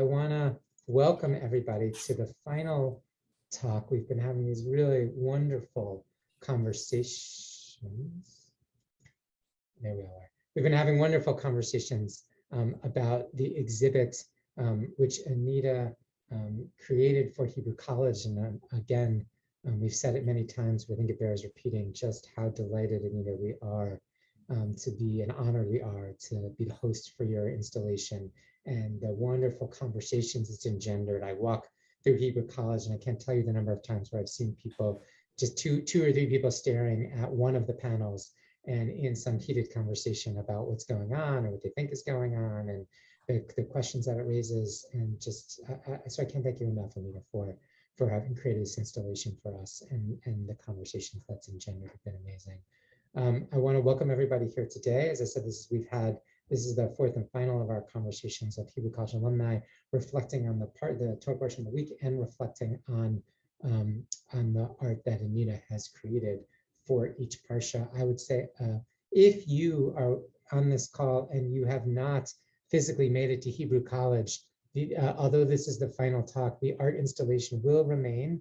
I want to welcome everybody to the final talk. We've been having these really wonderful conversations. There we are. We've been having wonderful conversations about the exhibit which Anita created for Hebrew College. And again, we've said it many times, but I think it bears repeating just how delighted, Anita, we are to be, and honored we are to be the host for your installation and the wonderful conversations it's engendered. I walk through Hebrew College and I can't tell you the number of times where I've seen people, just two or three people staring at one of the panels and in some heated conversation about what's going on or what they think is going on and the questions that it raises. And just, so I can't thank you enough, Anita, for having created this installation for us, and the conversations that's engendered have been amazing. I want to welcome everybody here today. As I said, this is the fourth and final of our conversations of Hebrew College alumni, reflecting on the Torah portion of the week and reflecting on the art that Anita has created for each parsha. I would say if you are on this call and you have not physically made it to Hebrew College, although this is the final talk, the art installation will remain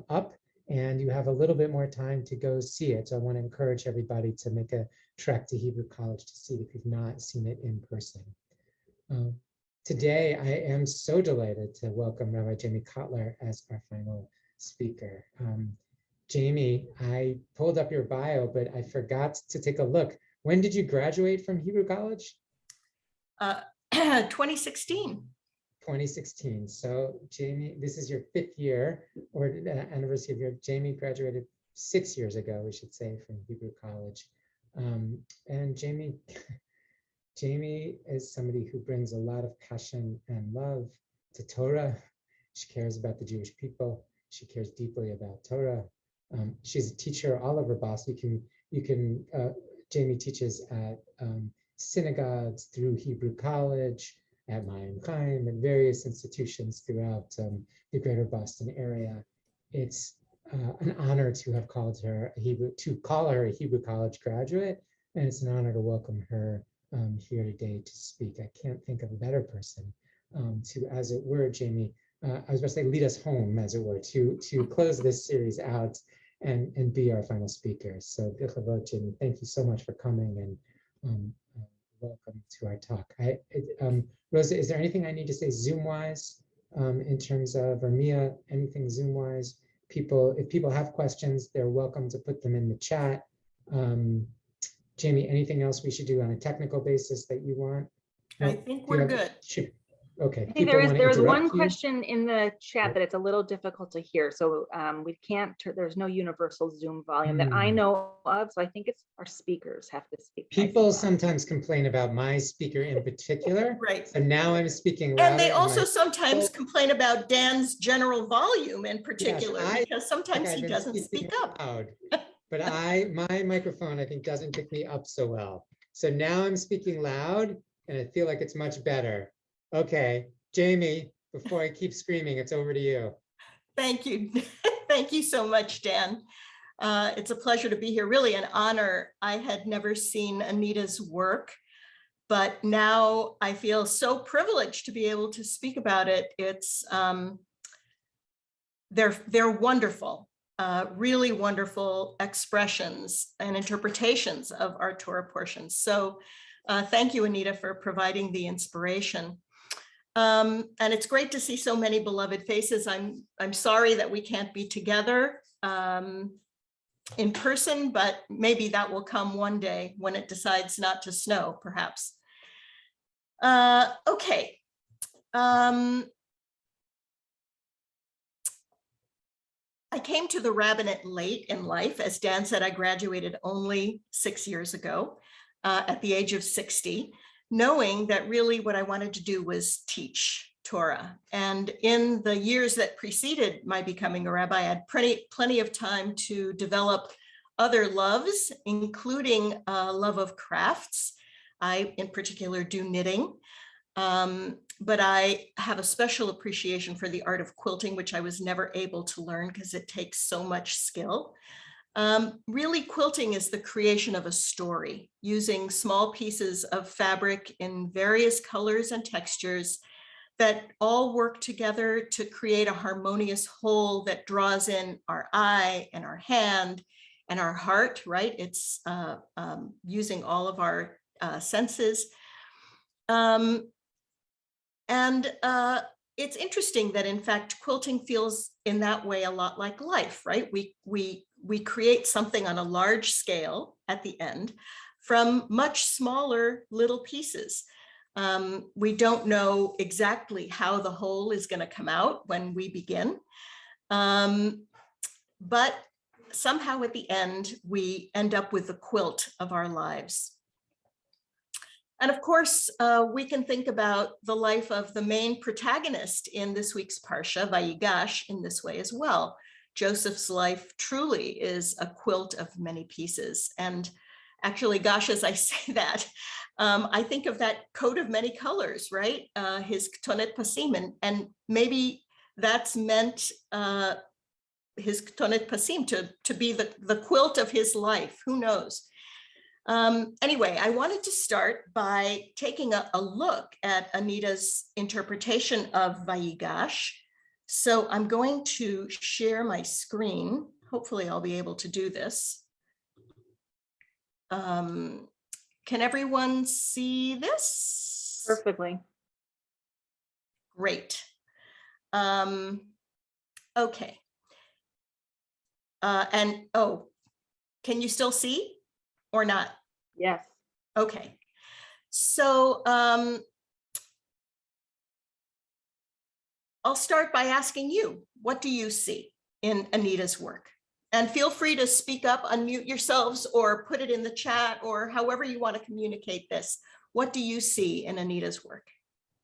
up, and you have a little bit more time to go see it. So I want to encourage everybody to make a trek to Hebrew College to see it if you've not seen it in person. Today, I am so delighted to welcome Rabbi Jamie Cutler as our final speaker. Jamie, I pulled up your bio, but I forgot to take a look. When did you graduate from Hebrew College? 2016. 2016. So Jamie, this is your 5th year or anniversary of your, Jamie graduated 6 years ago, we should say, from Hebrew College. And Jamie is somebody who brings a lot of passion and love to Torah. She cares about the Jewish people. She cares deeply about Torah. She's a teacher all over Boston. Jamie teaches at synagogues, through Hebrew College, at Mayim Chaim, and various institutions throughout the greater Boston area. It's an honor to have called her a Hebrew College graduate, and it's an honor to welcome her here today to speak. I can't think of a better person to, as it were, Jamie, I was about to say lead us home, as it were, to close this series out and be our final speaker. So, Jamie, thank you so much for coming, and welcome to our talk. Rosa, is there anything I need to say Zoom-wise in terms of, or Mia, anything Zoom-wise? If people have questions, they're welcome to put them in the chat. Jamie, anything else we should do on a technical basis that you want? I think we're good. Sure. Okay. I think there's one question in the chat that it's a little difficult to hear. So we can't, there's no universal Zoom volume that I know of. So I think it's our speakers have to speak. People sometimes complain about my speaker in particular. Right. So now I'm speaking louder. And they also sometimes complain about Dan's general volume in particular, because sometimes he doesn't speak up. Loud, but my microphone, I think, doesn't pick me up so well. So now I'm speaking loud and I feel like it's much better. Okay, Jamie, before I keep screaming, it's over to you. Thank you. Thank you so much, Dan. It's a pleasure to be here, really an honor. I had never seen Anita's work, but now I feel so privileged to be able to speak about it. It's they're wonderful, really wonderful expressions and interpretations of our Torah portions. So thank you, Anita, for providing the inspiration. And it's great to see so many beloved faces. I'm sorry that we can't be together in person, but maybe that will come one day when it decides not to snow, perhaps. Okay. I came to the rabbinate late in life. As Dan said, I graduated only 6 years ago at the age of 60. Knowing that really what I wanted to do was teach Torah. And in the years that preceded my becoming a rabbi, I had plenty of time to develop other loves, including a love of crafts. I, in particular, do knitting, but I have a special appreciation for the art of quilting, which I was never able to learn because it takes so much skill. Really, quilting is the creation of a story using small pieces of fabric in various colors and textures that all work together to create a harmonious whole that draws in our eye and our hand and our heart, right? It's using all of our senses. It's interesting that, in fact, quilting feels in that way a lot like life, right? We create something on a large scale at the end from much smaller little pieces. We don't know exactly how the whole is going to come out when we begin, but somehow at the end, we end up with the quilt of our lives. And of course, we can think about the life of the main protagonist in this week's Parsha, Vayigash, in this way as well. Joseph's life truly is a quilt of many pieces. And actually, gosh, as I say that, I think of that coat of many colors, right? His Ketonet Pasim, and maybe that's meant his Ketonet Pasim to be the quilt of his life. Who knows? Anyway, I wanted to start by taking a look at Anita's interpretation of Vayigash. So I'm going to share my screen. Hopefully I'll be able to do this. Can everyone see this? Perfectly. Great. Okay. Can you still see or not? Yes. Okay. So I'll start by asking you, what do you see in Anita's work? And feel free to speak up, unmute yourselves, or put it in the chat, or however you want to communicate this. What do you see in Anita's work?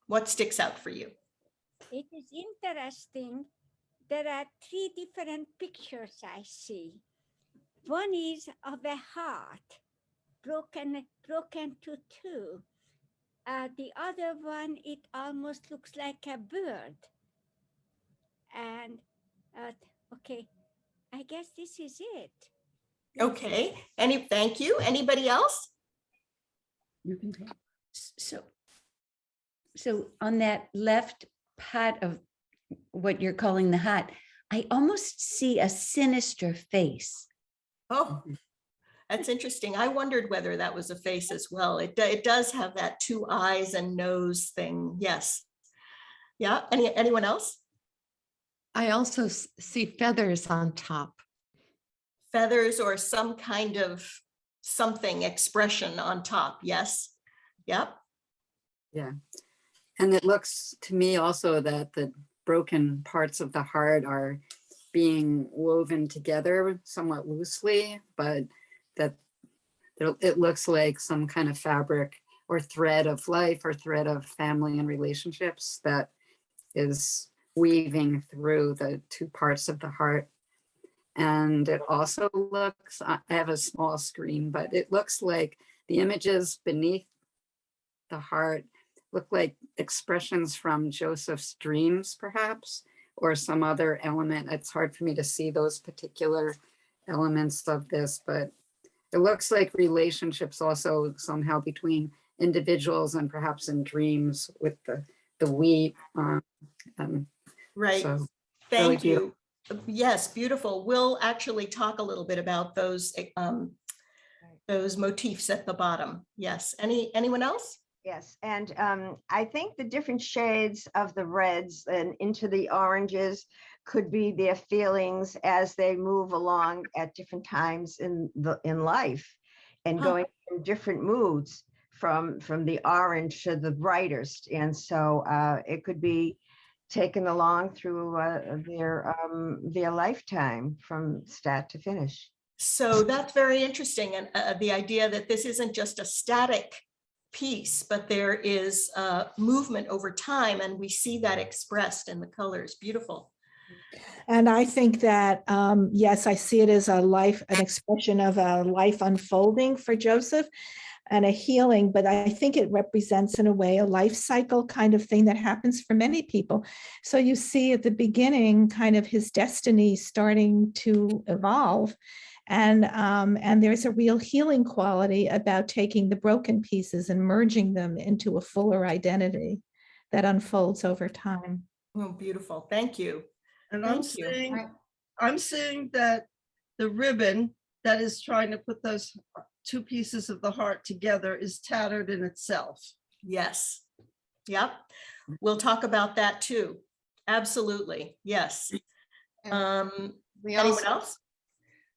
What sticks out for you? It is interesting. There are three different pictures I see. One is of a heart, broken to two. The other one, it almost looks like a bird. And okay, I guess this is it. Okay. Thank you. Anybody else? You can take. So on that left part of what you're calling the heart, I almost see a sinister face. Oh, that's interesting. I wondered whether that was a face as well. It does have that two eyes and nose thing. Yes. Yeah. Anyone else? I also see feathers on top. Feathers or some kind of something expression on top. Yes. Yep. Yeah. And it looks to me also that the broken parts of the heart are being woven together somewhat loosely, but that it looks like some kind of fabric or thread of life or thread of family and relationships that is weaving through the two parts of the heart. And it also looks, I have a small screen, but it looks like the images beneath the heart look like expressions from Joseph's dreams, perhaps, or some other element. It's hard for me to see those particular elements of this, but it looks like relationships also somehow between individuals and perhaps in dreams with the we. Right. So Thank really you. Yes, beautiful. We'll actually talk a little bit about those motifs at the bottom. Yes. Anyone else? Yes, and I think the different shades of the reds and into the oranges could be their feelings as they move along at different times in life, and going through different moods from the orange to the brightest, and so it could be taken along through their lifetime from start to finish. So that's very interesting, and the idea that this isn't just a static piece, but there is movement over time, and we see that expressed in the colors. Beautiful. And I think that, yes, I see it as an expression of a life unfolding for Joseph and a healing, but I think it represents in a way a life cycle kind of thing that happens for many people. So you see at the beginning kind of his destiny starting to evolve. And there's a real healing quality about taking the broken pieces and merging them into a fuller identity. that unfolds over time. Oh, beautiful. Thank you. And Thank you. I'm seeing that the ribbon that is trying to put those two pieces of the heart together is tattered in itself. Yes. Yep. We'll talk about that too. Absolutely. Yes. Anyone else?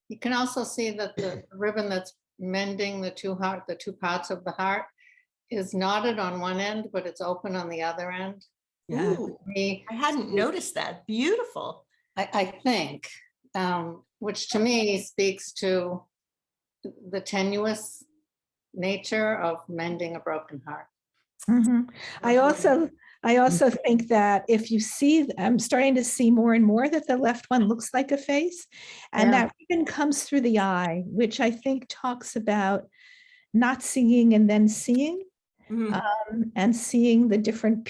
You can also see that the ribbon that's mending the two parts of the heart is knotted on one end, but it's open on the other end. Yeah. Ooh, I hadn't noticed that. Beautiful. I think, which to me speaks to the tenuous nature of mending a broken heart. Mhm. I also think that if you see, I'm starting to see more and more that the left one looks like a face, and Yeah. that ribbon comes through the eye, which I think talks about not seeing and then seeing, and seeing the different,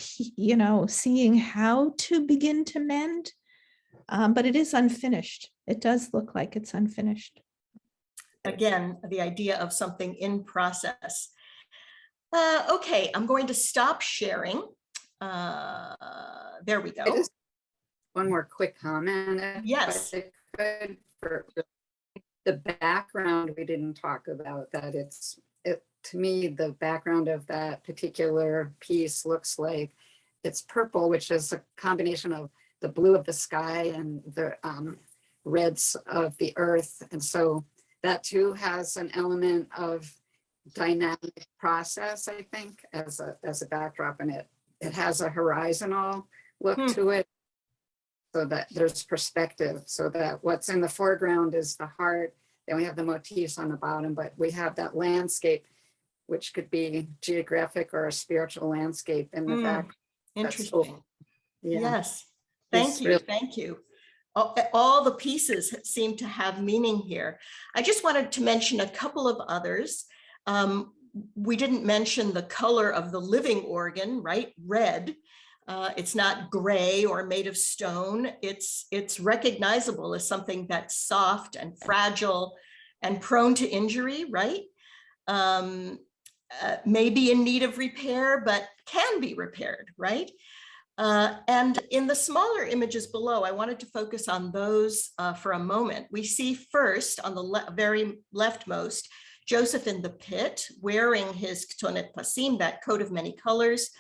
seeing how to begin to mend. But it is unfinished. It does look like it's unfinished. Again, the idea of something in process. Okay, I'm going to stop sharing. There we go. One more quick comment. Yes. If I could, for the background, we didn't talk about that. To me, the background of that particular piece looks like it's purple, which is a combination of the blue of the sky and the reds of the earth. And so that too has an element of dynamic process, I think, as a backdrop, and it has a horizontal look to it, so that there's perspective, so that what's in the foreground is the heart, then we have the motifs on the bottom, but we have that landscape, which could be geographic or a spiritual landscape in the back. Interesting. Yeah. Yes. Thank you. Thank you. All the pieces seem to have meaning here. I just wanted to mention a couple of others. We didn't mention the color of the living organ, right? Red. It's not gray or made of stone. It's recognizable as something that's soft and fragile and prone to injury, right? Maybe in need of repair, but can be repaired, right? And in the smaller images below, I wanted to focus on those for a moment. We see first on the very leftmost, Joseph in the pit wearing his ketonet pasim, that coat of many colors,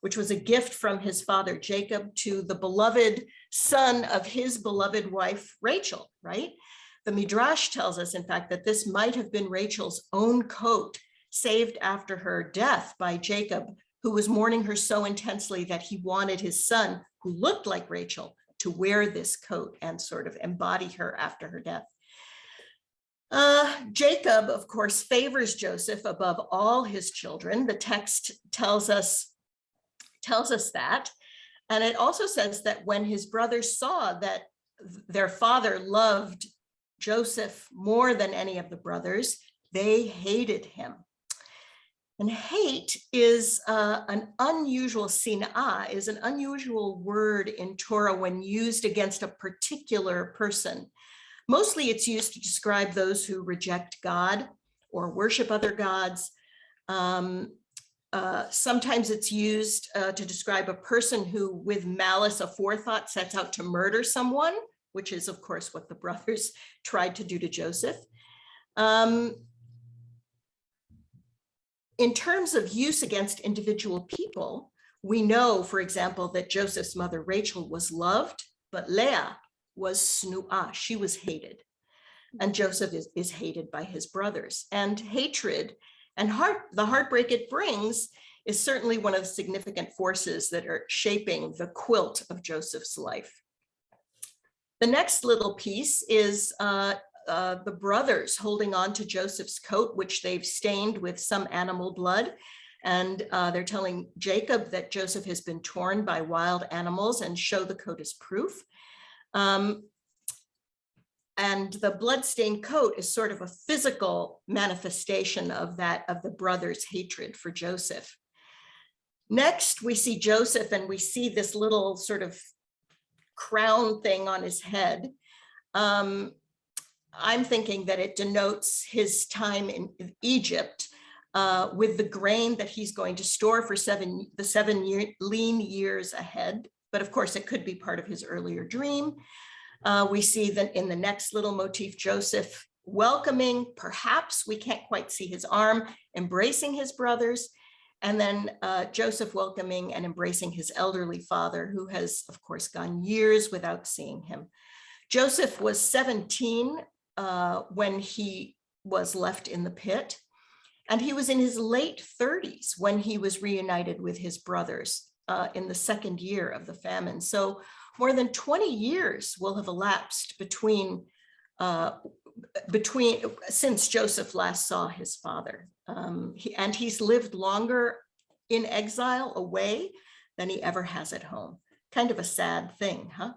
which was a gift from his father Jacob to the beloved son of his beloved wife Rachel, right? The midrash tells us, in fact, that this might have been Rachel's own coat, saved after her death by Jacob, who was mourning her so intensely that he wanted his son, who looked like Rachel, to wear this coat and sort of embody her after her death. Jacob, of course, favors Joseph above all his children. The text tells us that. And it also says that when his brothers saw that their father loved Joseph more than any of the brothers, they hated him. And hate is an unusual, sin'ah is an unusual word in Torah when used against a particular person. Mostly it's used to describe those who reject God or worship other gods. Sometimes it's used to describe a person who, with malice aforethought, sets out to murder someone, which is, of course, what the brothers tried to do to Joseph. In terms of use against individual people, we know, for example, that Joseph's mother, Rachel, was loved, but Leah was snu'ah, she was hated. And Joseph is hated by his brothers. And hatred and the heartbreak it brings is certainly one of the significant forces that are shaping the quilt of Joseph's life. The next little piece is the brothers holding on to Joseph's coat, which they've stained with some animal blood. And they're telling Jacob that Joseph has been torn by wild animals and show the coat as proof. And the blood-stained coat is sort of a physical manifestation of the brothers' hatred for Joseph. Next, we see Joseph and we see this little sort of crown thing on his head. I'm thinking that it denotes his time in Egypt. with the grain that he's going to store for the 7 lean years ahead. But of course, it could be part of his earlier dream. We see that in the next little motif, Joseph welcoming, perhaps we can't quite see his arm, embracing his brothers, and then Joseph welcoming and embracing his elderly father, who has, of course, gone years without seeing him. Joseph was 17 when he was left in the pit, and he was in his late 30s when he was reunited with his brothers in the second year of the famine. So more than 20 years will have elapsed since Joseph last saw his father. And he's lived longer in exile away than he ever has at home. Kind of a sad thing, huh?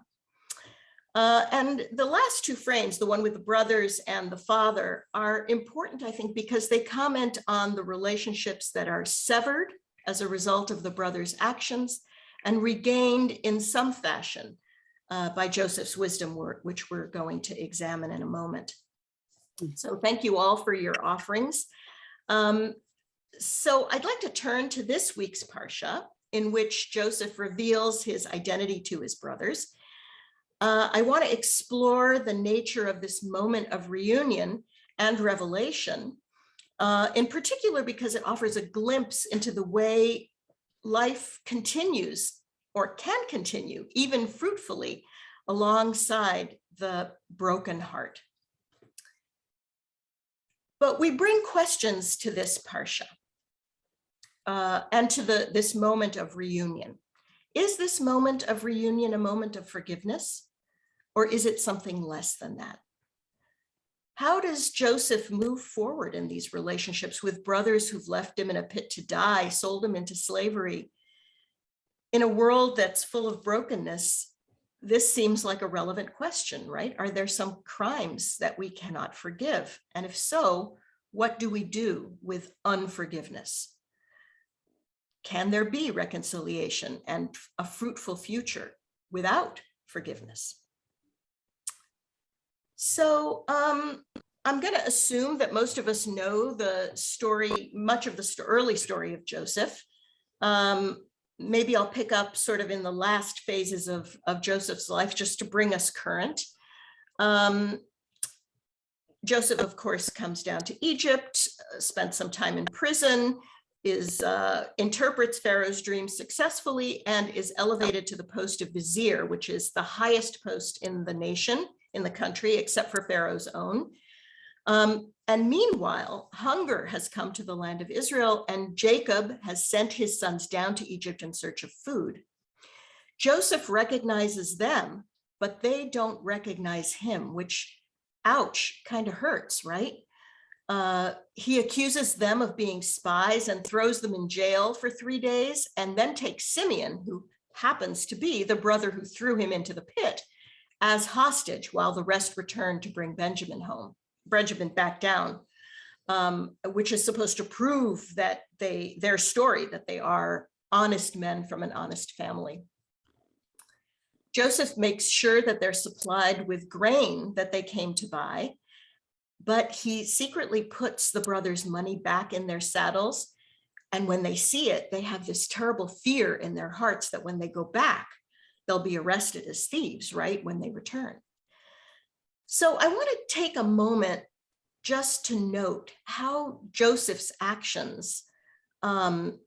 And the last two frames, the one with the brothers and the father, are important, I think, because they comment on the relationships that are severed as a result of the brothers' actions and regained in some fashion by Joseph's wisdom work, which we're going to examine in a moment. So thank you all for your offerings. So I'd like to turn to this week's Parsha, in which Joseph reveals his identity to his brothers. I want to explore the nature of this moment of reunion and revelation, in particular because it offers a glimpse into the way life continues or can continue, even fruitfully, alongside the broken heart. But we bring questions to this Parsha and to this moment of reunion. Is this moment of reunion a moment of forgiveness, or is it something less than that? How does Joseph move forward in these relationships with brothers who've left him in a pit to die, sold him into slavery? In a world that's full of brokenness, this seems like a relevant question, right? Are there some crimes that we cannot forgive? And if so, what do we do with unforgiveness? Can there be reconciliation and a fruitful future without forgiveness? So I'm going to assume that most of us know the story, much of the early story of Joseph. Maybe I'll pick up sort of in the last phases of Joseph's life just to bring us current. Joseph, of course, comes down to Egypt, spent some time in prison, interprets Pharaoh's dream successfully, and is elevated to the post of vizier, which is the highest post in the nation, in the country, except for Pharaoh's own. And meanwhile, hunger has come to the land of Israel, and Jacob has sent his sons down to Egypt in search of food. Joseph recognizes them, but they don't recognize him, which, ouch, kind of hurts, right? He accuses them of being spies and throws them in jail for 3 days, and then takes Simeon, who happens to be the brother who threw him into the pit, as hostage while the rest return to bring Benjamin back down, which is supposed to prove that their story, that they are honest men from an honest family. Joseph makes sure that they're supplied with grain that they came to buy, but he secretly puts the brothers' money back in their saddles. And when they see it, they have this terrible fear in their hearts that when they go back, they'll be arrested as thieves, right, when they return. So I want to take a moment just to note how Joseph's actions,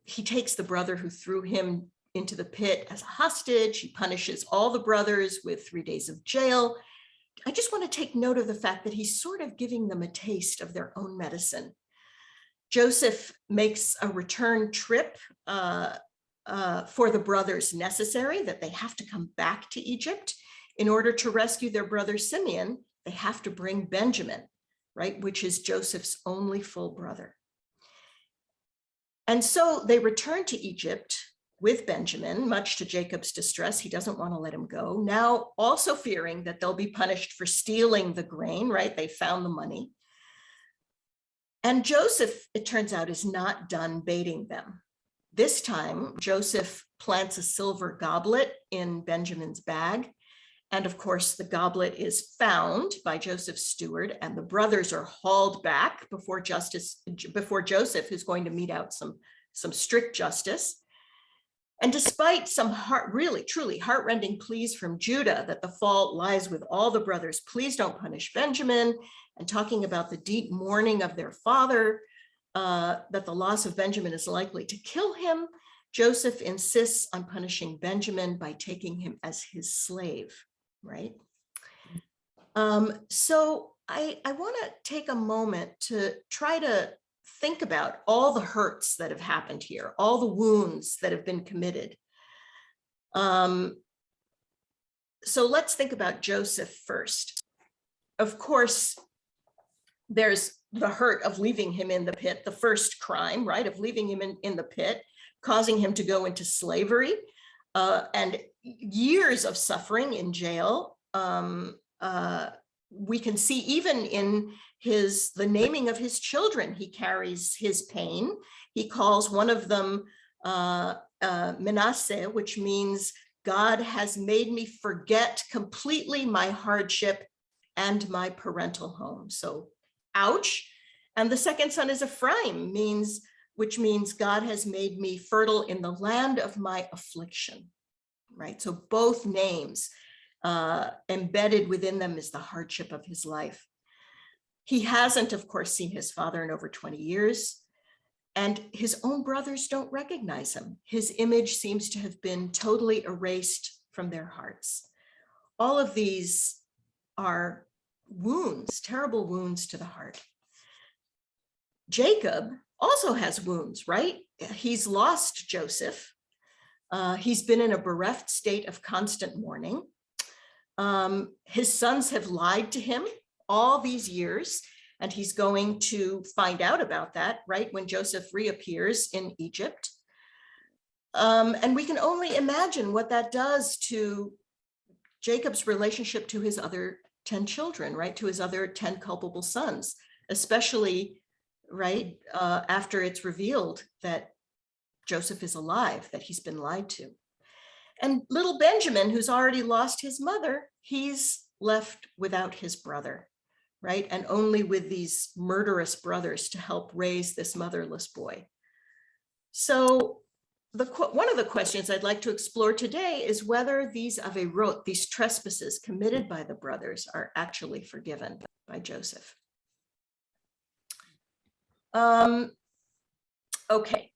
he takes the brother who threw him into the pit as a hostage. He punishes all the brothers with 3 days of jail. I just want to take note of the fact that he's sort of giving them a taste of their own medicine. Joseph makes a return trip for the brothers necessary, that they have to come back to Egypt. In order to rescue their brother Simeon, they have to bring Benjamin, right, which is Joseph's only full brother. And so they return to Egypt with Benjamin, much to Jacob's distress. He doesn't want to let him go, now also fearing that they'll be punished for stealing the grain, right? They found the money. And Joseph, it turns out, is not done baiting them. This time, Joseph plants a silver goblet in Benjamin's bag And of course, the goblet is found by Joseph's steward, and the brothers are hauled back before Joseph, who's going to mete out some strict justice. And despite some really, truly heartrending pleas from Judah that the fault lies with all the brothers, please don't punish Benjamin, and talking about the deep mourning of their father, that the loss of Benjamin is likely to kill him, Joseph insists on punishing Benjamin by taking him as his slave, right? So I want to take a moment to try to think about all the hurts that have happened here, all the wounds that have been committed. So let's think about Joseph first. Of course, there's the hurt of leaving him in the pit, the first crime, right, of leaving him in the pit, causing him to go into slavery, and years of suffering in jail. We can see even in the naming of his children, he carries his pain. He calls one of them Manasseh, which means God has made me forget completely my hardship and my parental home. So ouch. And the second son is Ephraim, which means God has made me fertile in the land of my affliction, right? So both names embedded within them is the hardship of his life. He hasn't, of course, seen his father in over 20 years, and his own brothers don't recognize him. His image seems to have been totally erased from their hearts. All of these are wounds, terrible wounds to the heart. Jacob also has wounds, right? He's lost Joseph. He's been in a bereft state of constant mourning. His sons have lied to him all these years, and he's going to find out about that, right, when Joseph reappears in Egypt. And we can only imagine what that does to Jacob's relationship to his other 10 children, right, to his other 10 culpable sons, especially, right, after it's revealed that Joseph is alive, that he's been lied to. And little Benjamin, who's already lost his mother, he's left without his brother, right? And only with these murderous brothers to help raise this motherless boy. So one of the questions I'd like to explore today is whether these averot, these trespasses committed by the brothers, are actually forgiven by Joseph. Okay.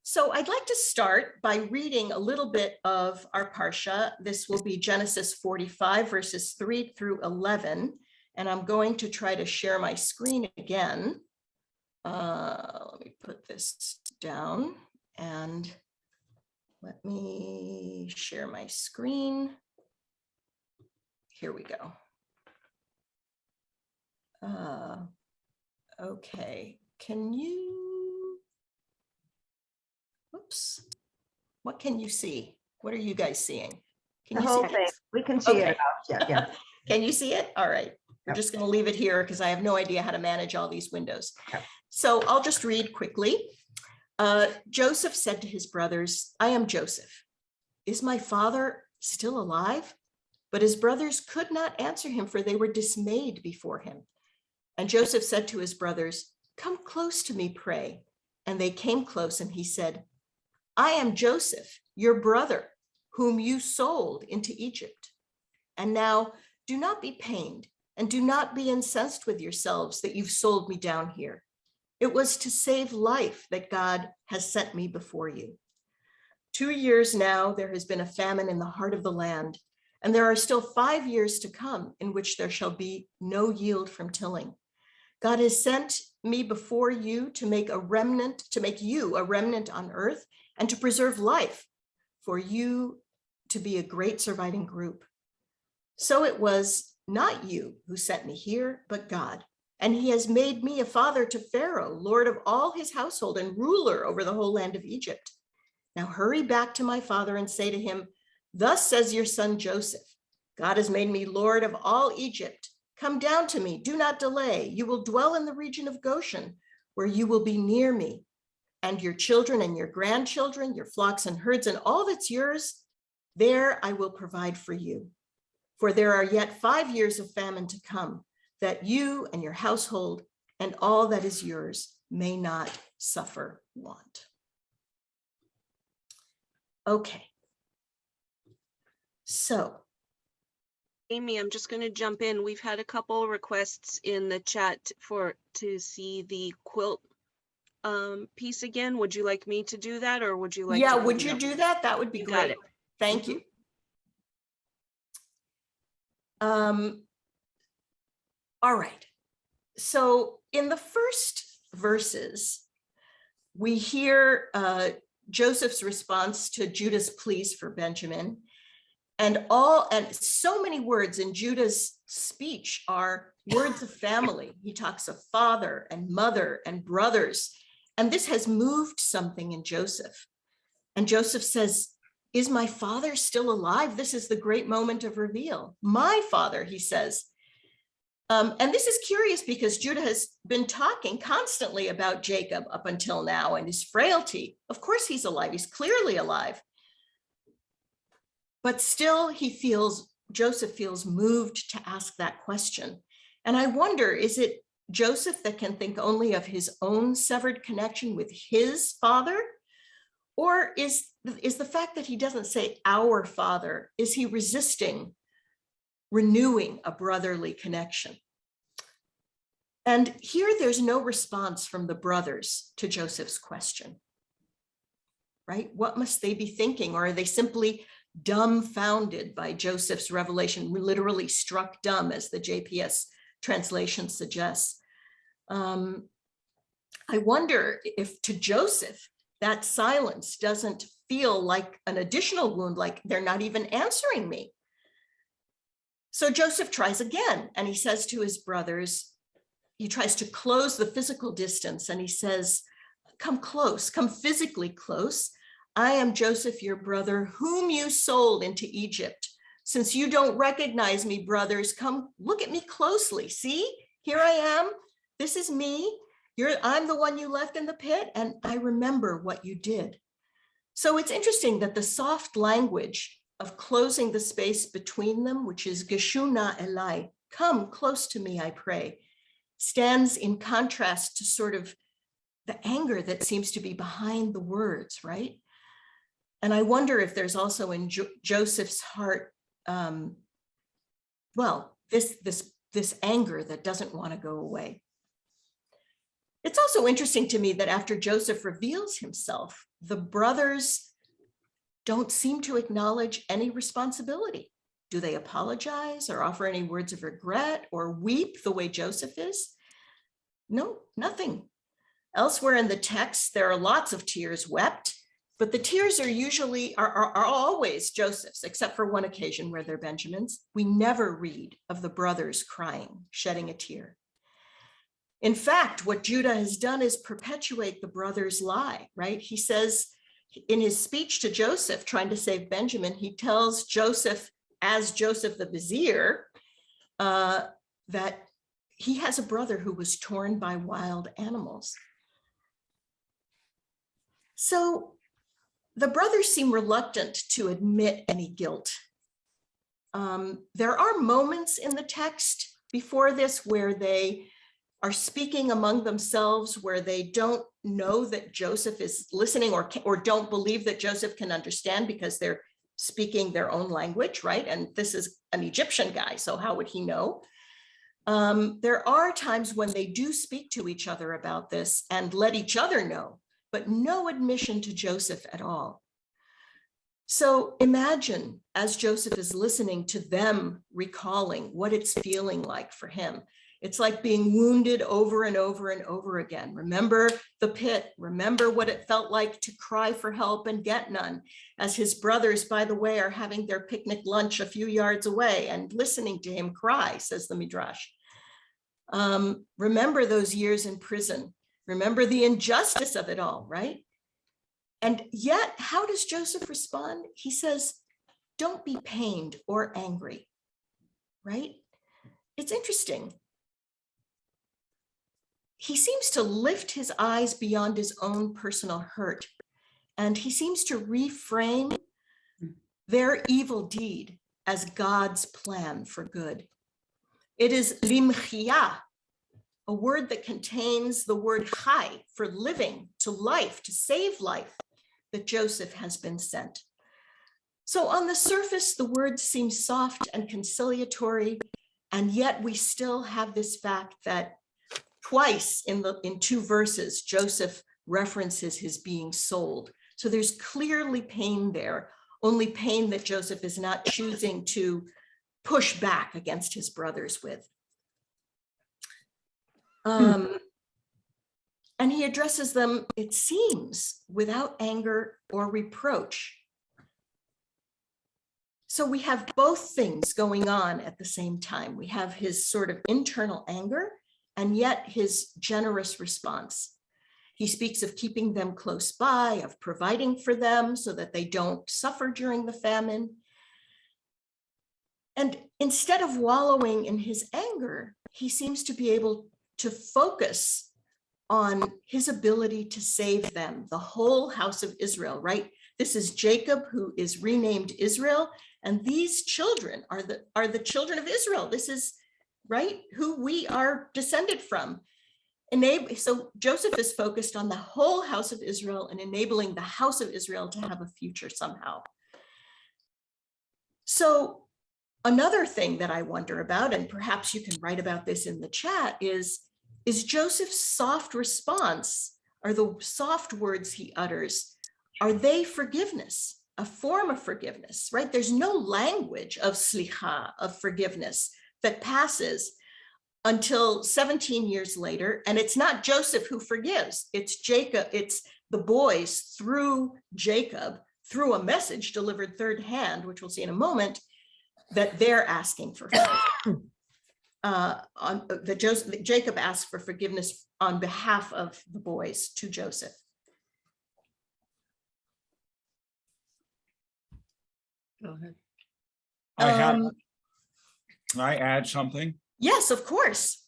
So I'd like to start by reading a little bit of our Parsha. This will be Genesis 45, verses 3 through 11. And I'm going to try to share my screen again. Let me put this down and let me share my screen. Here we go. Okay, can you, oops, what can you see? What are you guys seeing? Can The you whole see thing. it? We can see it. Yeah. Can you see it? All right. We're just going to leave it here because I have no idea how to manage all these windows. Yep. So I'll just read quickly. Joseph said to his brothers, "I am Joseph. Is my father still alive?" But his brothers could not answer him, for they were dismayed before him. And Joseph said to his brothers, "Come close to me, pray." And they came close, and he said, "I am Joseph, your brother, whom you sold into Egypt. And now do not be pained, and do not be incensed with yourselves that you've sold me down here. It was to save life that God has sent me before you. 2 years now there has been a famine in the heart of the land, and there are still 5 years to come in which there shall be no yield from tilling. God has sent me before you to make you a remnant on earth, and to preserve life, for you to be a great surviving group. So it was not you who sent me here, but God. And he has made me a father to Pharaoh, lord of all his household and ruler over the whole land of Egypt. Now hurry back to my father and say to him, 'Thus says your son Joseph, God has made me lord of all Egypt. Come down to me, do not delay. You will dwell in the region of Goshen, where you will be near me, and your children and your grandchildren, your flocks and herds, and all that's yours, there I will provide for you. For there are yet 5 years of famine to come, that you and your household and all that is yours may not suffer want. Okay. So, Amy, I'm just going to jump in. We've had a couple requests in the chat to see the quilt piece again. Would you like me to do that, or would you like? Yeah, to would you do that? That would be You great. got it. Thank you. All right. So in the first verses, we hear Joseph's response to Judah's pleas for Benjamin, and so many words in Judah's speech are words of family. He talks of father and mother and brothers, and this has moved something in Joseph. And Joseph says, "Is my father still alive?" This is the great moment of reveal. My father, he says. And this is curious because Judah has been talking constantly about Jacob up until now and his frailty. Of course he's alive. He's clearly alive. But still Joseph feels moved to ask that question. And I wonder, is it Joseph that can think only of his own severed connection with his father? Or is the fact that he doesn't say our father, is he resisting renewing a brotherly connection? And here there's no response from the brothers to Joseph's question, right? What must they be thinking? Or are they simply dumbfounded by Joseph's revelation, literally struck dumb, as the JPS translation suggests? I wonder if to Joseph, that silence doesn't feel like an additional wound, like they're not even answering me. So Joseph tries again, and he says to his brothers, he tries to close the physical distance, and he says, "Come close, come physically close. I am Joseph, your brother, whom you sold into Egypt. Since you don't recognize me, brothers, come look at me closely. See, here I am. This is me. I'm the one you left in the pit, and I remember what you did." So it's interesting that the soft language of closing the space between them, which is Geshuna Elai, come close to me, I pray, stands in contrast to sort of the anger that seems to be behind the words, right? And I wonder if there's also in Joseph's heart, this anger that doesn't want to go away. It's also interesting to me that after Joseph reveals himself, the brothers don't seem to acknowledge any responsibility. Do they apologize or offer any words of regret or weep the way Joseph is? No, nothing. Elsewhere in the text, there are lots of tears wept, but the tears are always Joseph's, except for one occasion where they're Benjamin's. We never read of the brothers crying, shedding a tear. In fact, what Judah has done is perpetuate the brothers' lie, right? He says in his speech to Joseph, trying to save Benjamin, he tells Joseph, as Joseph the vizier, that he has a brother who was torn by wild animals. So the brothers seem reluctant to admit any guilt. There are moments in the text before this where they are speaking among themselves, where they don't know that Joseph is listening or don't believe that Joseph can understand because they're speaking their own language, right? And this is an Egyptian guy, so how would he know? There are times when they do speak to each other about this and let each other know, but no admission to Joseph at all. So imagine as Joseph is listening to them recalling what it's feeling like for him. It's like being wounded over and over and over again. Remember the pit, remember what it felt like to cry for help and get none, as his brothers, by the way, are having their picnic lunch a few yards away and listening to him cry, says the midrash. Remember those years in prison. Remember the injustice of it all, right? And yet, how does Joseph respond? He says, "Don't be pained or angry," right? It's interesting. He seems to lift his eyes beyond his own personal hurt, and he seems to reframe their evil deed as God's plan for good. It is limchia, a word that contains the word chai, for living, to life, to save life, that Joseph has been sent. So on the surface, the words seem soft and conciliatory, and yet we still have this fact that twice in 2 verses, Joseph references his being sold. So there's clearly pain there, only pain that Joseph is not choosing to push back against his brothers with. And he addresses them, it seems, without anger or reproach. So we have both things going on at the same time. We have his sort of internal anger and yet his generous response. He speaks of keeping them close by, of providing for them so that they don't suffer during the famine. And instead of wallowing in his anger, he seems to be able to focus on his ability to save them, the whole house of Israel, right? This is Jacob, who is renamed Israel, and these children are the children of Israel. This is, right, who we are descended from. So Joseph is focused on the whole house of Israel and enabling the house of Israel to have a future somehow. So another thing that I wonder about, and perhaps you can write about this in the chat, is Joseph's soft response, or the soft words he utters, are they forgiveness, a form of forgiveness, right? There's no language of slicha, of forgiveness, that passes until 17 years later. And it's not Joseph who forgives, it's Jacob, it's the boys through Jacob, through a message delivered third hand, which we'll see in a moment, that they're asking for forgiveness. Jacob asked for forgiveness on behalf of the boys to Joseph. Go ahead. Can I add something? Yes, of course.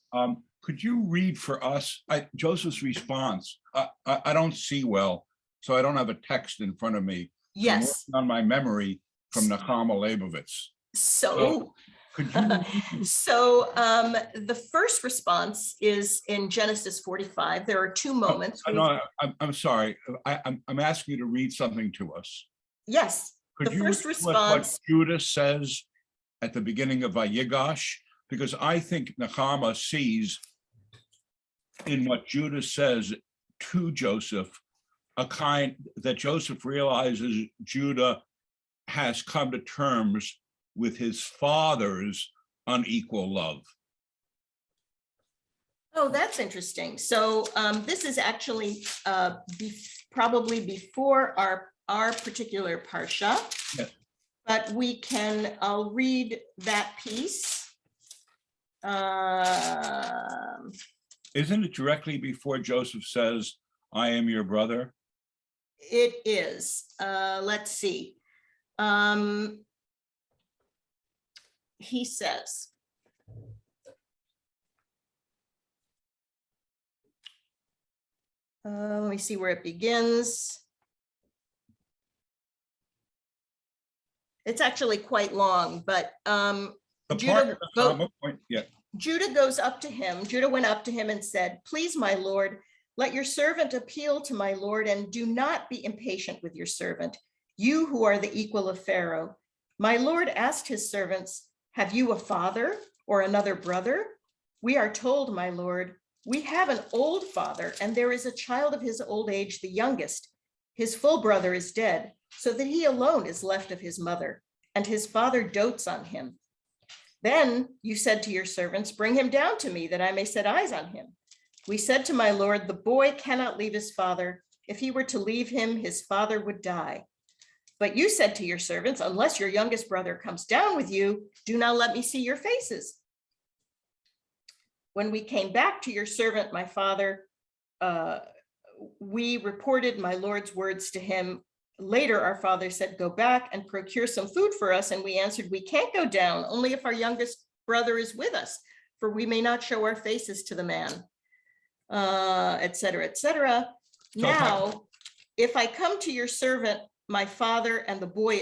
Could you read for us Joseph's response? I don't see well, so I don't have a text in front of me. Yes. I'm on my memory from Nechama Leibovitz. So could you? The first response is in Genesis 45. There are 2 moments. No, I'm sorry. I'm asking you to read something to us. Yes. Could the you first read response. what Judah says at the beginning of Vayigash? Because I think Nechama sees in what Judah says to Joseph a kind that Joseph realizes Judah has come to terms with his father's unequal love. Oh, that's interesting. So this is actually probably before our particular parsha, yes. But I'll read that piece. Isn't it directly before Joseph says, I am your brother? It is. Let's see. He says, let me see where it begins. It's actually quite long, but Judah goes up to him. Judah went up to him and said, please, my Lord, let your servant appeal to my Lord, and do not be impatient with your servant, you who are the equal of Pharaoh. My Lord asked his servants, have you a father or another brother? We are told, my Lord, we have an old father, and there is a child of his old age, the youngest. His full brother is dead, so that he alone is left of his mother, and his father dotes on him. Then you said to your servants, bring him down to me that I may set eyes on him. We said to my Lord, the boy cannot leave his father. If he were to leave him, his father would die. But you said to your servants, unless your youngest brother comes down with you, do not let me see your faces. When we came back to your servant, my father, we reported my Lord's words to him. Later, our father said, go back and procure some food for us. And we answered, we can't go down, only if our youngest brother is with us, for we may not show our faces to the man, et cetera, et cetera. Now, if I come to your servant, my father and the boy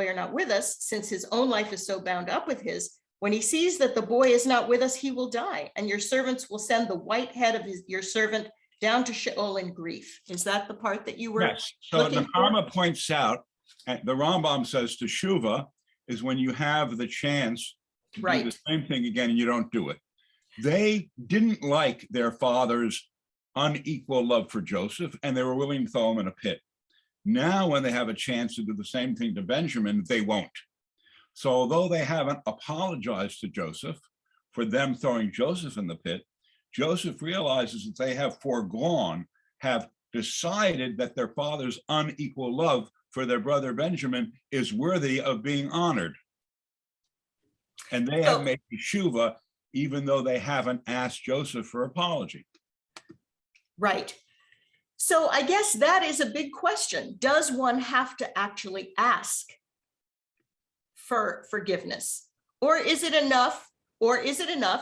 are not with us, since his own life is so bound up with his. When he sees that the boy is not with us, he will die, and your servants will send the white head of your servant down to Sheol in grief. Is that the part that you were? Yes. So the looking for? Karma points out, and the Rambam says teshuva is when you have the chance to do Right. the same thing again and you don't do it. They didn't like their father's unequal love for Joseph, and they were willing to throw him in a pit. Now, when they have a chance to do the same thing to Benjamin, they won't. So although they haven't apologized to Joseph for them throwing Joseph in the pit, Joseph realizes that they have decided that their father's unequal love for their brother Benjamin is worthy of being honored. And they have made teshuva, even though they haven't asked Joseph for apology. Right. So I guess that is a big question. Does one have to actually ask for forgiveness? Or is it enough,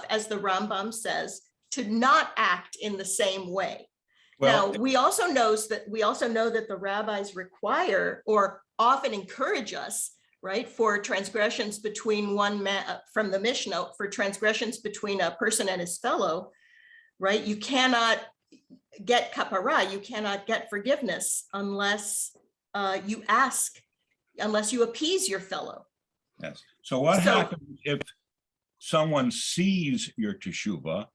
as the Rambam says, to not act in the same way? Well, now, we also know that the rabbis require or often encourage us, right, for transgressions between one man, from the Mishnah, for transgressions between a person and his fellow, right? You cannot get kapara, you cannot get forgiveness unless you ask, unless you appease your fellow. Yes. So what happens if someone sees your teshuva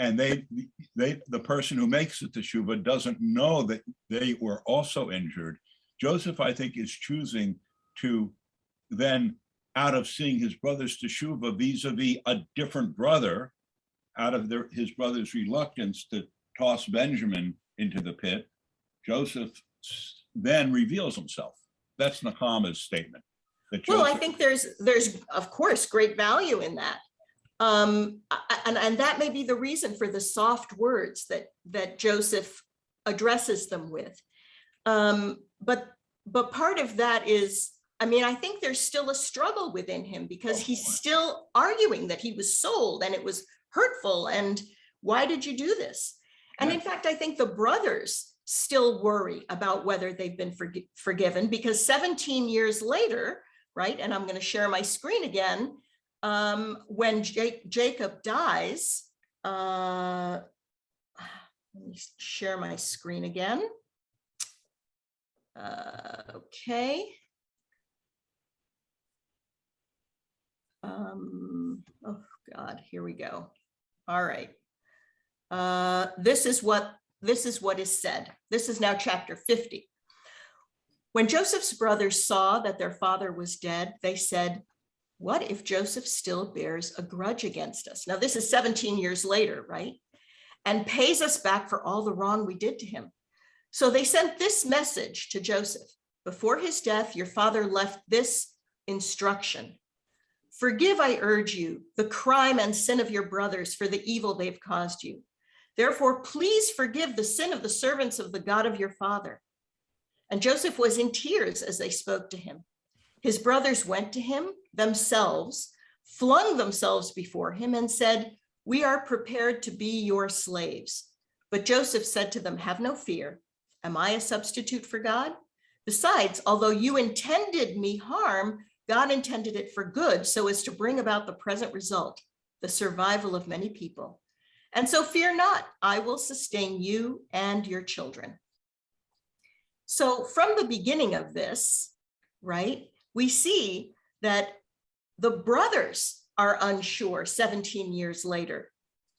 and the person who makes the teshuva doesn't know that they were also injured? Joseph, I think, is choosing to then, out of seeing his brother's teshuva vis-a-vis a different brother, out of his brother's reluctance to toss Benjamin into the pit, Joseph then reveals himself. That's Nechama's statement. Well, I think there's of course great value in that. And that may be the reason for the soft words that Joseph addresses them with. But part of that is, I mean, I think there's still a struggle within him because he's still arguing that he was sold and it was hurtful. And why did you do this? And in fact, I think the brothers still worry about whether they've been forgiven, because 17 years later, right? And I'm going to share my screen again. When Jacob dies, let me share my screen again. Okay. Oh God, here we go. All right. This is what is said. This is now chapter 50. When Joseph's brothers saw that their father was dead, they said, "What if Joseph still bears a grudge against us?" Now, this is 17 years later, right? "And pays us back for all the wrong we did to him." So they sent this message to Joseph. "Before his death, your father left this instruction. Forgive, I urge you, the crime and sin of your brothers for the evil they've caused you. Therefore, please forgive the sin of the servants of the God of your father." And Joseph was in tears as they spoke to him. His brothers went to him themselves, flung themselves before him and said, "We are prepared to be your slaves." But Joseph said to them, "Have no fear. Am I a substitute for God? Besides, although you intended me harm, God intended it for good, so as to bring about the present result, the survival of many people. And so fear not, I will sustain you and your children." So from the beginning of this, right, we see that the brothers are unsure 17 years later,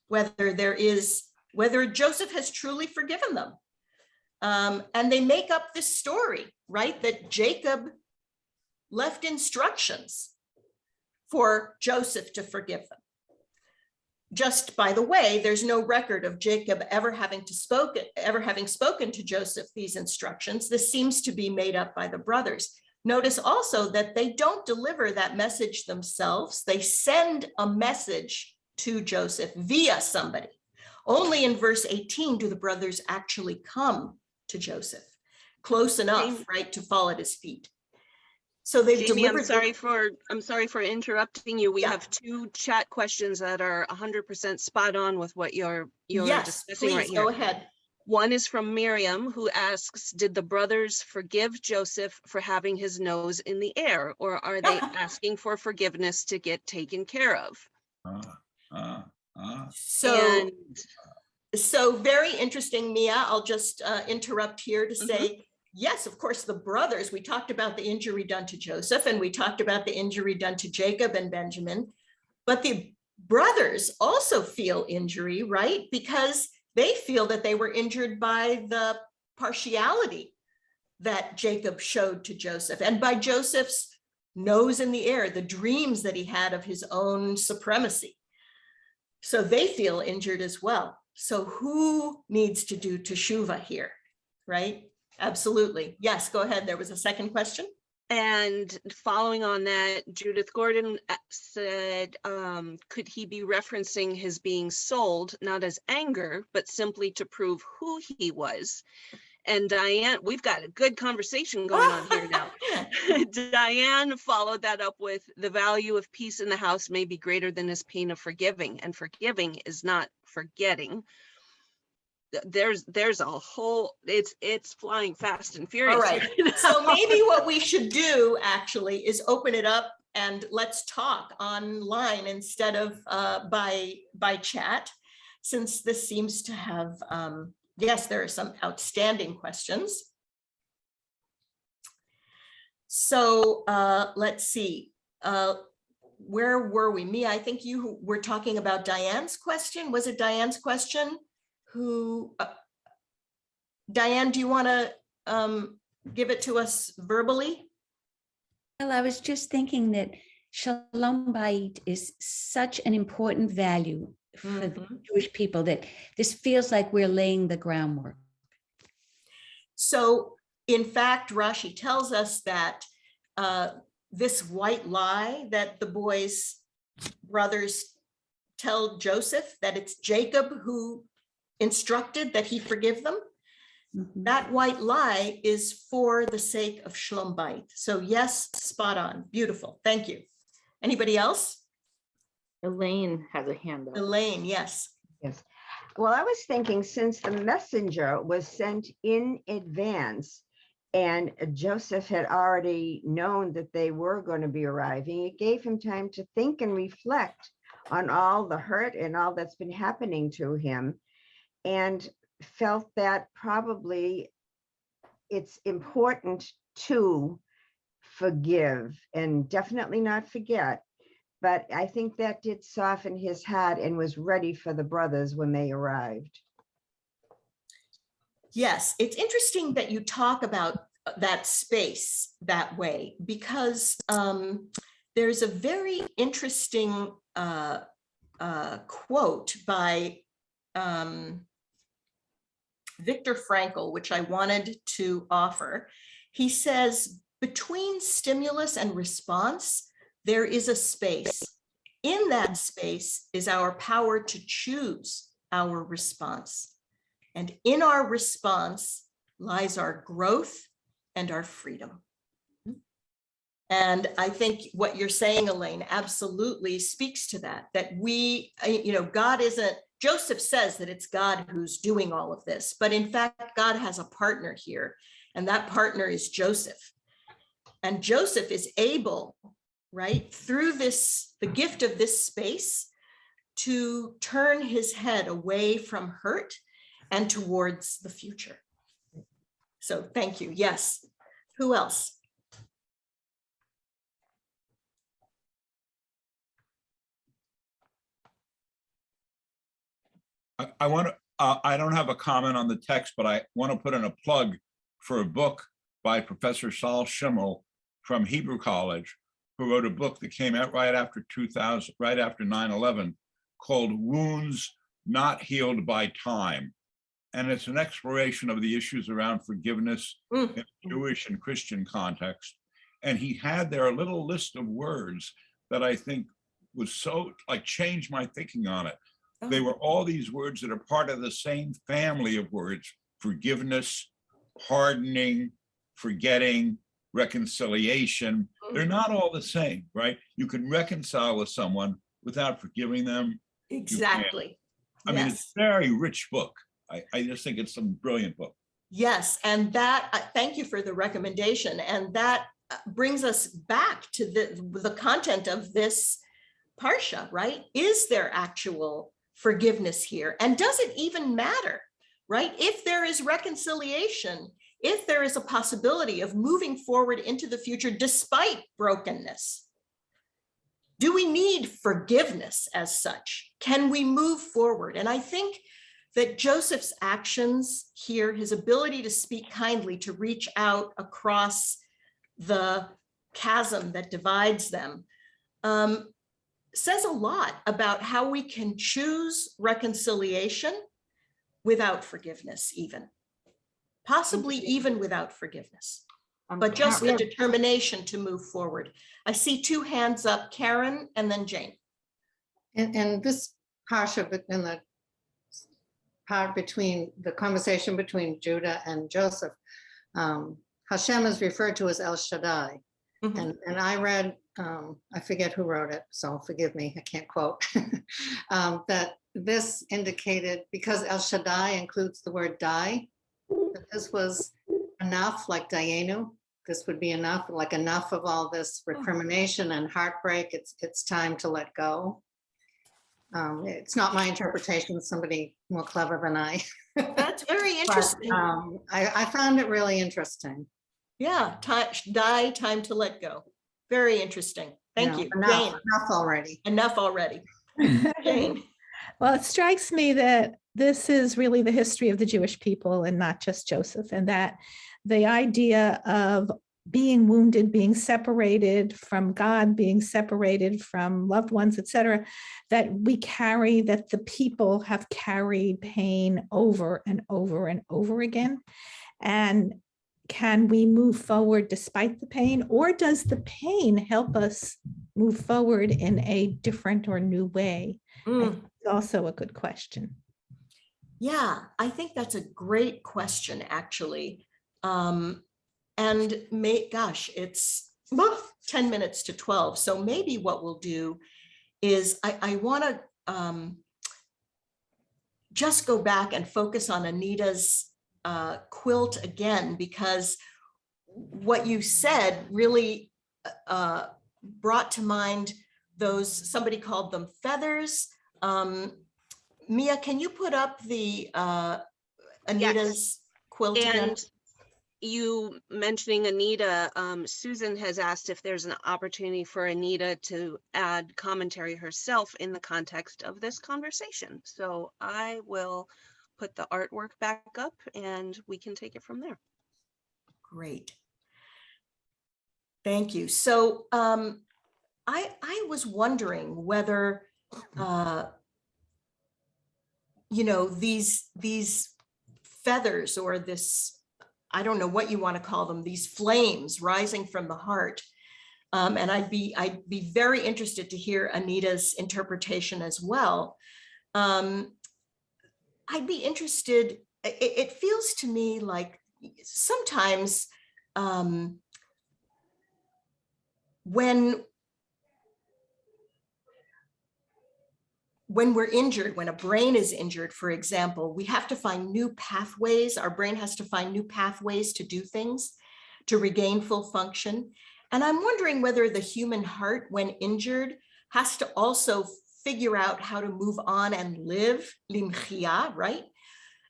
whether Joseph has truly forgiven them. And they make up this story, right, that Jacob left instructions for Joseph to forgive them. Just by the way, there's no record of Jacob ever having spoken to Joseph these instructions. This seems to be made up by the brothers. Notice also that they don't deliver that message themselves. They send a message to Joseph via somebody. Only in verse 18 do the brothers actually come to Joseph, close enough, right, to fall at his feet. So they've Jamie, delivered. I'm sorry for interrupting you. We have two chat questions that are 100% spot on with what you're Yes, discussing right please here. go ahead. One is from Miriam, who asks, did the brothers forgive Joseph for having his nose in the air, or are they asking for forgiveness to get taken care of? So very interesting, Mia. I'll just interrupt here to say, yes, of course, the brothers, we talked about the injury done to Joseph, and we talked about the injury done to Jacob and Benjamin, but the brothers also feel injury, right? Because they feel that they were injured by the partiality that Jacob showed to Joseph, and by Joseph's nose in the air, the dreams that he had of his own supremacy. So they feel injured as well. So who needs to do teshuvah here, right? Absolutely. Yes, go ahead. There was a second question. And following on that, Judith Gordon said, could he be referencing his being sold, not as anger, but simply to prove who he was? And Diane, we've got a good conversation going on here now. Diane followed that up with, the value of peace in the house may be greater than his pain of forgiving, and forgiving is not forgetting. There's a whole, it's flying fast and furious. All right. So maybe what we should do actually is open it up and let's talk online instead of by chat, since this seems to have, yes, there are some outstanding questions. So let's see, where were we? Mia, I think you were talking about Diane's question. Was it Diane's question? Who, Diane, do you want to give it to us verbally? Well, I was just thinking that Shalom Bayit is such an important value for the Jewish people, that this feels like we're laying the groundwork. So in fact, Rashi tells us that this white lie that the boys' brothers tell Joseph, that it's Jacob who instructed that he forgive them, that white lie is for the sake of Shalom Bayit. So yes, spot on, beautiful, thank you. Anybody else? Elaine has a hand up. Elaine, yes. Yes. Well, I was thinking, since the messenger was sent in advance and Joseph had already known that they were going to be arriving, it gave him time to think and reflect on all the hurt and all that's been happening to him, and felt that probably it's important to forgive and definitely not forget. But I think that did soften his heart and was ready for the brothers when they arrived. Yes, it's interesting that you talk about that space that way, because there's a very interesting quote by Viktor Frankl, which I wanted to offer. He says, between stimulus and response, there is a space. In that space is our power to choose our response. And in our response lies our growth and our freedom. And I think what you're saying, Elaine, absolutely speaks to that, that we, God isn't, Joseph says that it's God who's doing all of this, but in fact, God has a partner here, and that partner is Joseph. And Joseph is able, right, through this, the gift of this space, to turn his head away from hurt and towards the future. So thank you. Yes. Who else? I want to, I don't have a comment on the text, but I want to put in a plug for a book by Professor Saul Schimmel from Hebrew Colege, who wrote a book that came out right after 2000, right after 9/11, called Wounds Not Healed by Time. And it's an exploration of the issues around forgiveness in Jewish and Christian context. And he had there a little list of words that I think was so, like, changed my thinking on it. They were all these words that are part of the same family of words: forgiveness, pardoning, forgetting, reconciliation. They're not all the same, right? You can reconcile with someone without forgiving them. Exactly. I mean, it's a very rich book. I just think it's a brilliant book. Yes, and that, thank you for the recommendation. And that brings us back to the content of this parsha, right? Is there actual forgiveness here? And does it even matter, right? If there is reconciliation, if there is a possibility of moving forward into the future despite brokenness, do we need forgiveness as such? Can we move forward? And I think that Joseph's actions here, his ability to speak kindly, to reach out across the chasm that divides them, says a lot about how we can choose reconciliation without forgiveness, even possibly even without forgiveness, but just a determination to move forward. I see two hands up, Karen and then Jane. And this parsha, in the part between the conversation between Judah and Joseph, Hashem is referred to as El Shaddai. And I read, I forget who wrote it, so forgive me, I can't quote, that this indicated, because El Shaddai includes the word die, that this was enough, like Dayenu, this would be enough, like enough of all this recrimination and heartbreak, it's time to let go. It's not my interpretation, somebody more clever than I. That's very interesting. But, I found it really interesting. Yeah, time to let go. Very interesting. Thank you. Enough already. Enough already. Jane. Well, it strikes me that this is really the history of the Jewish people and not just Joseph, and that the idea of being wounded, being separated from God, being separated from loved ones, etc., that we carry, that the people have carried pain over and over and over again. And can we move forward despite the pain, or does the pain help us move forward in a different or new way? It's also a good question. Yeah, I think that's a great question, actually. And gosh, it's 10 minutes to 12. So maybe what we'll do is I want to just go back and focus on Anita's quilt again, because what you said really brought to mind those, somebody called them feathers. Mia, can you put up the Anita's quilt again? And you mentioning Anita, Susan has asked if there's an opportunity for Anita to add commentary herself in the context of this conversation. So I will put the artwork back up and we can take it from there. Great. Thank you. So I was wondering whether, you know, these feathers, or this, I don't know what you want to call them, these flames rising from the heart. And I'd be very interested to hear Anita's interpretation as well. I'd be interested, it feels to me like sometimes when we're injured, when a brain is injured, for example, we have to find new pathways. Our brain has to find new pathways to do things, to regain full function. And I'm wondering whether the human heart, when injured, has to also figure out how to move on and live, limchia, right?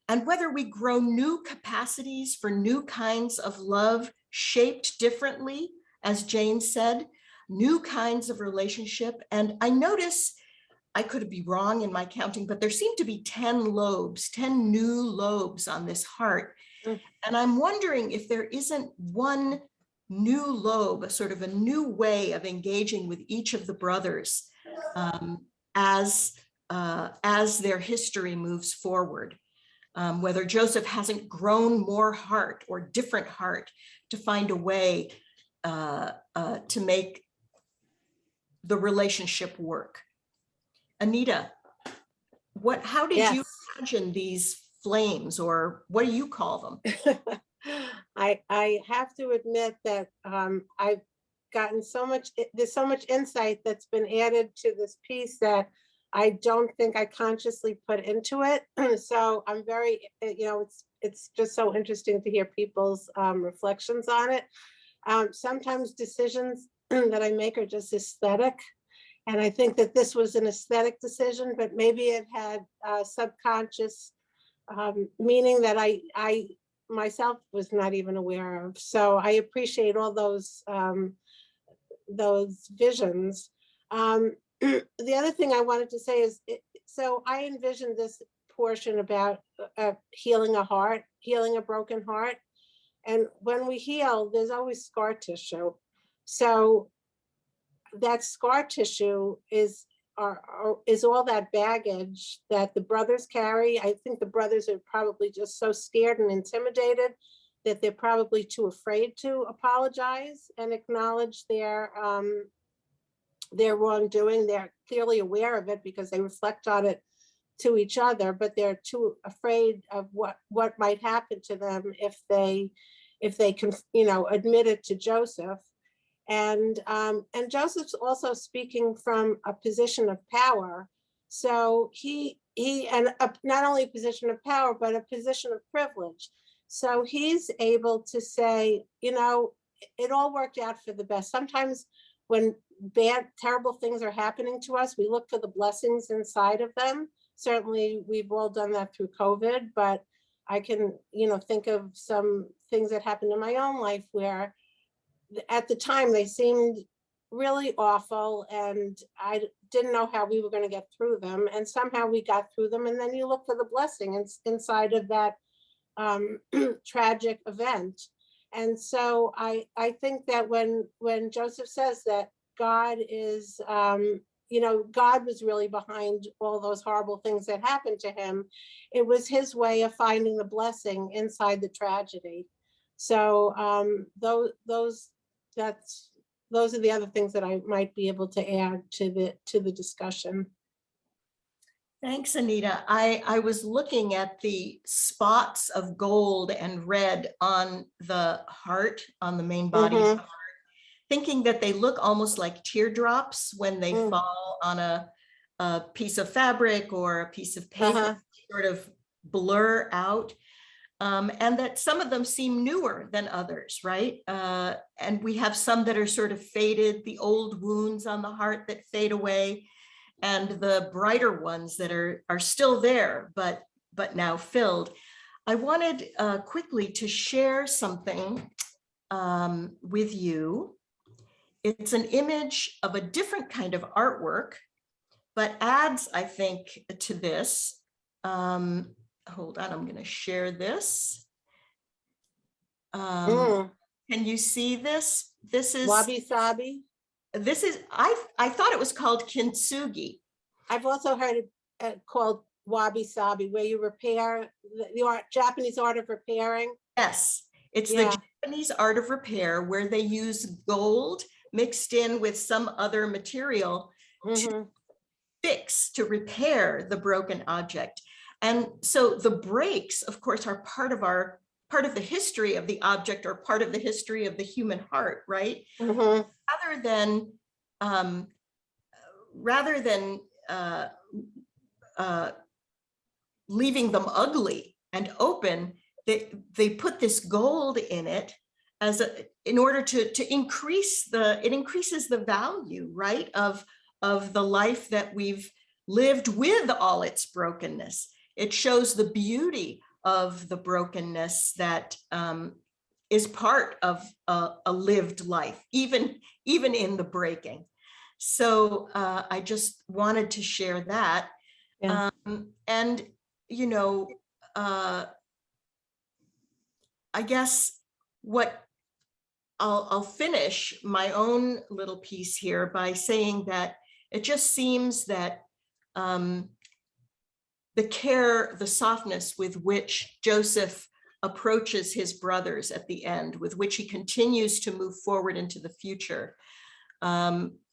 And whether we grow new capacities for new kinds of love, shaped differently, as Jane said, new kinds of relationship. And I notice, I could be wrong in my counting, but there seem to be 10 lobes, 10 new lobes on this heart. And I'm wondering if there isn't one new lobe, a sort of a new way of engaging with each of the brothers as their history moves forward. Whether Joseph hasn't grown more heart or different heart to find a way to make the relationship work. Anita, how did you imagine these flames, or what do you call them? I have to admit that I've gotten there's so much insight that's been added to this piece that I don't think I consciously put into it. So I'm very, it's just so interesting to hear people's reflections on it. Sometimes decisions that I make are just aesthetic. And I think that this was an aesthetic decision, but maybe it had subconscious meaning that I myself was not even aware of. So I appreciate all those visions. The other thing I wanted to say is, so I envisioned this portion about healing a heart, healing a broken heart. And when we heal, there's always scar tissue. So that scar tissue is all that baggage that the brothers carry. I think the brothers are probably just so scared and intimidated that they're probably too afraid to apologize and acknowledge their wrongdoing. They're clearly aware of it because they reflect on it to each other, but they're too afraid of what might happen to them if they can, admit it to Joseph. And Joseph's also speaking from a position of power. So he not only a position of power, but a position of privilege. So he's able to say, it all worked out for the best. Sometimes when bad, terrible things are happening to us, we look for the blessings inside of them. Certainly, we've all done that through COVID, but I can, think of some things that happened in my own life where at the time they seemed really awful and I didn't know how we were going to get through them. And somehow we got through them. And then you look for the blessing inside of that tragic event. And so I think that when Joseph says that God is, God was really behind all those horrible things that happened to him, it was his way of finding the blessing inside the tragedy. So those are the other things that I might be able to add to the discussion. Thanks, Anita. I was looking at the spots of gold and red on the heart, on the main body of the heart, thinking that they look almost like teardrops when they fall on a piece of fabric or a piece of paper, sort of blur out. And that some of them seem newer than others, right? And we have some that are sort of faded, the old wounds on the heart that fade away, and the brighter ones that are still there, but now filled. I wanted quickly to share something with you. It's an image of a different kind of artwork, but adds, I think, to this. Hold on, I'm going to share this. Can you see this? This is Wabi Sabi. This is, I thought it was called Kintsugi. I've also heard it called Wabi Sabi, where you repair the Japanese art of repairing. Yes, it's the Japanese art of repair, where they use gold mixed in with some other material to fix, to repair the broken object. And so the breaks, of course, are part of the history of the object, or part of the history of the human heart, right? Rather than leaving them ugly and open, they put this gold in it in order to increase it increases the value, right, of the life that we've lived with all its brokenness. It shows the beauty of the brokenness that is part of a lived life, even in the breaking. So I just wanted to share that. Yeah. And, I guess what I'll finish my own little piece here by saying that it just seems that the care, the softness with which Joseph approaches his brothers at the end, with which he continues to move forward into the future,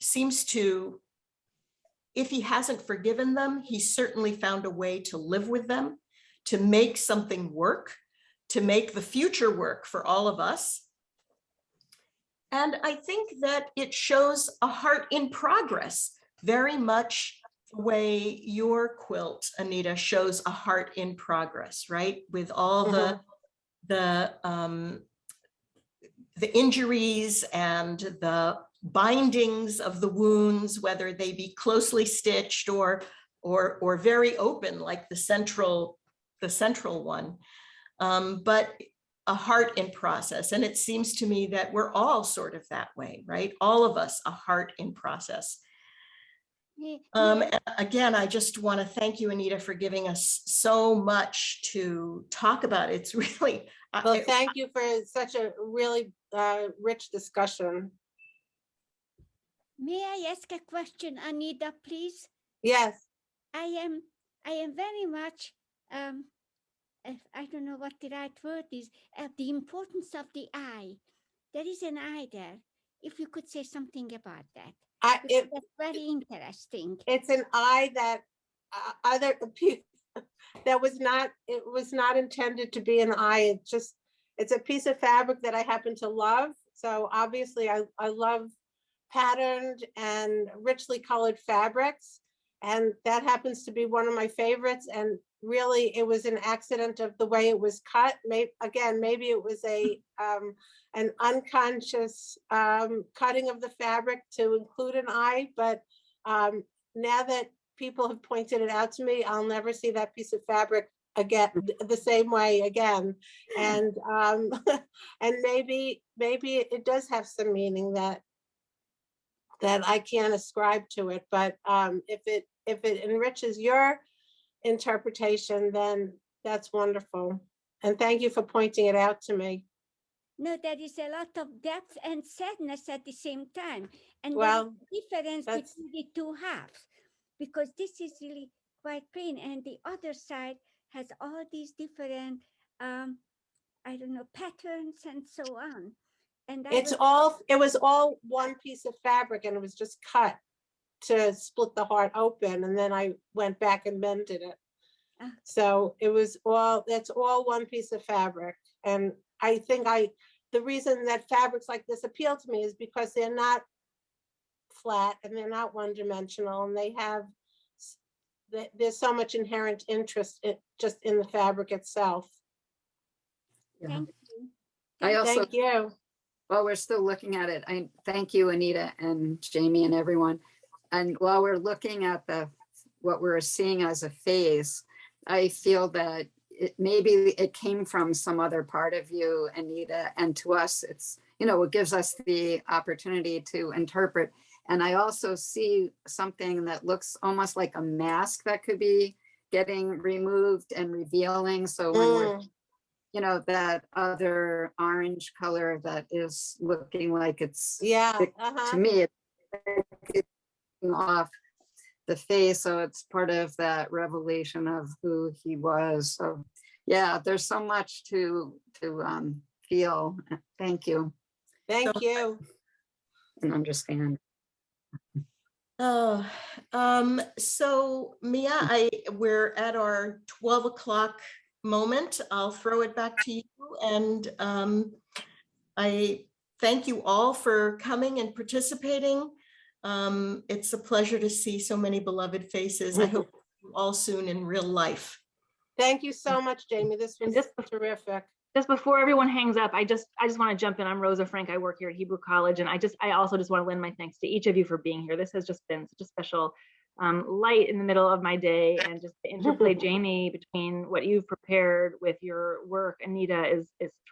seems to, if he hasn't forgiven them, he's certainly found a way to live with them, to make something work, to make the future work for all of us. And I think that it shows a heart in progress, very much the way your quilt, Anita, shows a heart in progress, right? With all the injuries and the bindings of the wounds, whether they be closely stitched or very open, like the central one, but a heart in process. And it seems to me that we're all sort of that way, right? All of us, a heart in process. Again, I just want to thank you, Anita, for giving us so much to talk about. It's really well, thank you for such a really rich discussion. May I ask a question, Anita, please? Yes. I am very much I don't know what the right word is, the importance of the eye. There is an eye there. If you could say something about that. That's very interesting. It's an eye that that was not intended to be an eye. It's a piece of fabric that I happen to love. So obviously I love patterned and richly colored fabrics. And that happens to be one of my favorites. And really it was an accident of the way it was cut. Maybe it was an unconscious cutting of the fabric to include an eye. But now that people have pointed it out to me, I'll never see that piece of fabric again the same way again. And and maybe it does have some meaning that I can't ascribe to it, but if it enriches your interpretation, then that's wonderful. And thank you for pointing it out to me. No, there is a lot of depth and sadness at the same time. And well, there's a difference between the two halves, because this is really quite plain. And the other side has all these different, I don't know, patterns and so on. And it was all one piece of fabric, and it was just cut to split the heart open, and then I went back and mended it. So that's all one piece of fabric. And I think the reason that fabrics like this appeal to me is because they're not flat and they're not one-dimensional, and there's so much inherent interest just in the fabric itself. Yeah. Thank you. Thank you. While we're still looking at it, I thank you, Anita and Jamie and everyone. And while we're looking at what we're seeing as a phase, I feel that maybe it came from some other part of you, Anita, and to us, it's, it gives us the opportunity to interpret. And I also see something that looks almost like a mask that could be getting removed and revealing. So when we're that other orange color that is looking like it's, to me, it's off the face. So it's part of that revelation of who he was. So yeah, there's so much to feel. Thank you. Thank you. And understand. Oh, so Mia, we're at our 12 o'clock moment. I'll throw it back to you. And I thank you all for coming and participating. It's a pleasure to see so many beloved faces. I hope to see you all soon in real life. Thank you so much, Jamie. This was terrific. Just before everyone hangs up, I just want to jump in. I'm Rosa Frank. I work here at Hebrew College, and I also just want to lend my thanks to each of you for being here. This has just been such a special light in the middle of my day, and just the interplay, Jamie, between what you've prepared with your work, Anita, is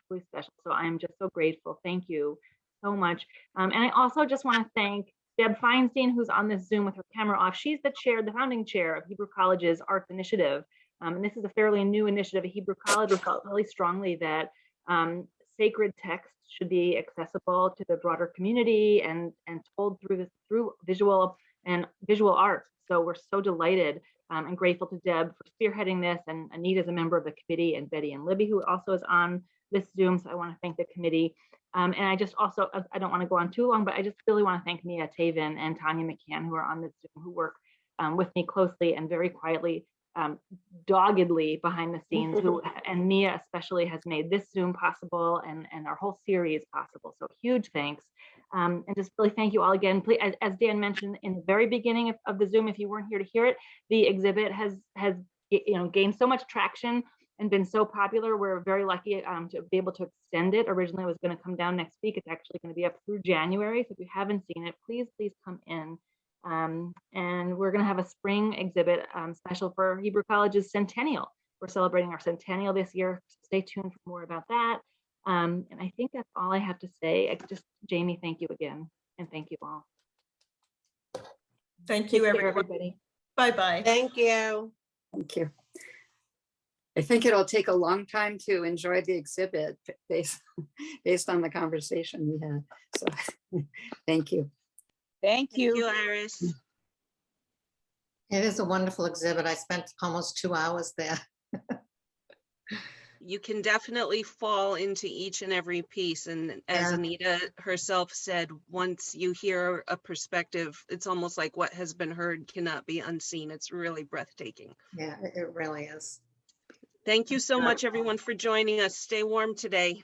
truly special. So I'm just so grateful. Thank you so much. And I also just want to thank Deb Feinstein, who's on this Zoom with her camera off. She's the founding chair of Hebrew College's Arts Initiative. And this is a fairly new initiative at Hebrew College. We felt really strongly that sacred texts should be accessible to the broader community and told through visual art. So we're so delighted and grateful to Deb for spearheading this, and Anita is a member of the committee, and Betty and Libby, who also is on this Zoom. So I want to thank the committee. And I just also, I don't want to go on too long, but I just really want to thank Mia Taven and Tanya McCann, who are on this Zoom, who work with me closely and very quietly, doggedly behind the scenes, and Mia especially has made this Zoom possible and our whole series possible. So huge thanks. And just really thank you all again. Please, as Dan mentioned in the very beginning of the Zoom, if you weren't here to hear it, the exhibit has gained so much traction and been so popular. We're very lucky to be able to extend it. Originally, it was going to come down next week. It's actually going to be up through January. So if you haven't seen it, please come in. And we're going to have a spring exhibit special for Hebrew College's centennial. We're celebrating our centennial this year. So stay tuned for more about that. And I think that's all I have to say. Jamie, thank you again. And thank you all. Thank you, everybody. Bye-bye. Thank you. Thank you. I think it'll take a long time to enjoy the exhibit based on the conversation we had. So thank you. Thank you, Iris. It is a wonderful exhibit. I spent almost 2 hours there. You can definitely fall into each and every piece. And as Anita herself said, once you hear a perspective, it's almost like what has been heard cannot be unseen. It's really breathtaking. Yeah, it really is. Thank you so much, everyone, for joining us. Stay warm today.